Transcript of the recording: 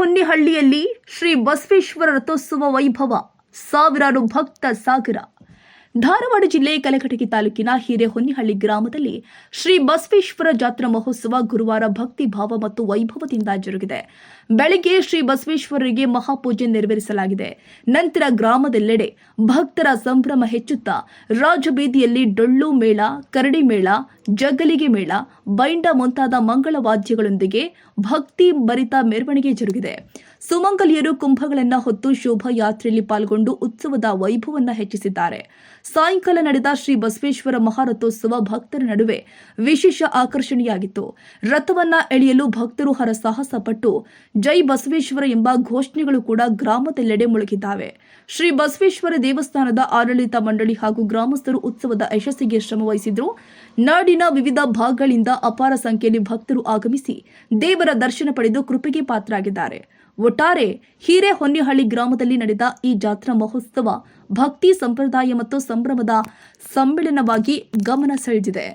ಹಿರೇಹೊನ್ನಿಹಳ್ಳಿಯಲ್ಲಿ ಶ್ರೀ ಬಸವೇಶ್ವರ ರಥೋತ್ಸವ ವೈಭವ, ಸಾವಿರಾರು ಭಕ್ತ ಸಾಗರ. ಧಾರವಾಡ ಜಿಲ್ಲೆ ಕಲಘಟಗಿ ತಾಲೂಕಿನ ಹಿರೇಹೊನ್ನಿಹಳ್ಳಿ ಗ್ರಾಮದಲ್ಲಿ ಶ್ರೀ ಬಸವೇಶ್ವರ ಜಾತ್ರಾ ಮಹೋತ್ಸವ ಗುರುವಾರ ಭಕ್ತಿ ಭಾವ ಮತ್ತು ವೈಭವದಿಂದ ಜರುಗಿದೆ. ಬೆಳಗ್ಗೆ ಶ್ರೀ ಬಸವೇಶ್ವರರಿಗೆ ಮಹಾಪೂಜೆ ನೆರವೇರಿಸಲಾಗಿದೆ. ನಂತರ ಗ್ರಾಮದೆಲ್ಲೆಡೆ ಭಕ್ತರ ಸಂಭ್ರಮ ಹೆಚ್ಚುತ್ತಾ ರಾಜಬೀದಿಯಲ್ಲಿ ಡೊಳ್ಳು ಮೇಳ, ಕರಡಿ ಮೇಳ, ಜಗ್ಗಲಿಗೆ ಮೇಳ, ಬೈಂಡ ಮುಂತಾದ ಮಂಗಳ ವಾದ್ಯಗಳೊಂದಿಗೆ ಭಕ್ತಿ ಭರಿತ ಮೆರವಣಿಗೆ ಜರುಗಿದೆ. ಸುಮಂಗಲಿಯರು ಕುಂಭಗಳನ್ನು ಹೊತ್ತು ಶೋಭಾಯಾತ್ರೆಯಲ್ಲಿ ಪಾಲ್ಗೊಂಡು ಉತ್ಸವದ ವೈಭವವನ್ನು ಹೆಚ್ಚಿಸಿದ್ದಾರೆ. ಸಾಯಂಕಾಲ ನಡೆದ ಶ್ರೀ ಬಸವೇಶ್ವರ ಮಹಾರಥೋತ್ಸವ ಭಕ್ತರ ನಡುವೆ ವಿಶೇಷ ಆಕರ್ಷಣೆಯಾಗಿತ್ತು. ರಥವನ್ನ ಎಳೆಯಲು ಭಕ್ತರು ಹರಸಾಹಸ ಪಟ್ಟು ಜೈ ಬಸವೇಶ್ವರ ಎಂಬ ಘೋಷಣೆಗಳು ಕೂಡ ಗ್ರಾಮದೆಲ್ಲೆಡೆ ಮುಳುಗಿದ್ದಾವೆ. ಶ್ರೀ ಬಸವೇಶ್ವರ ದೇವಸ್ಥಾನದ ಆಡಳಿತ ಮಂಡಳಿ ಹಾಗೂ ಗ್ರಾಮಸ್ಥರು ಉತ್ಸವದ ಯಶಸ್ಸಿಗೆ ಶ್ರಮ ವಹಿಸಿದ್ರು. ನಾಡಿನ ವಿವಿಧ ಭಾಗಗಳಿಂದ ಅಪಾರ ಸಂಖ್ಯೆಯಲ್ಲಿ ಭಕ್ತರು ಆಗಮಿಸಿ ದೇವರ ದರ್ಶನ ಪಡೆದು ಕೃಪೆಗೆ ಪಾತ್ರರಾಗಿದ್ದಾರೆ. ಒಟ್ಟಾರೆ ಹಿರೇಹೊನ್ನಿಹಳ್ಳಿ ಗ್ರಾಮದಲ್ಲಿ ನಡೆದ ಈ ಜಾತ್ರಾ ಮಹೋತ್ಸವ ಭಕ್ತಿ ಸಂಪ್ರದಾಯ ಮತ್ತು ಸಂಭ್ರಮದ ಸಮ್ಮೇಳನವಾಗಿ ಗಮನ ಸೆಳೆದಿದೆ.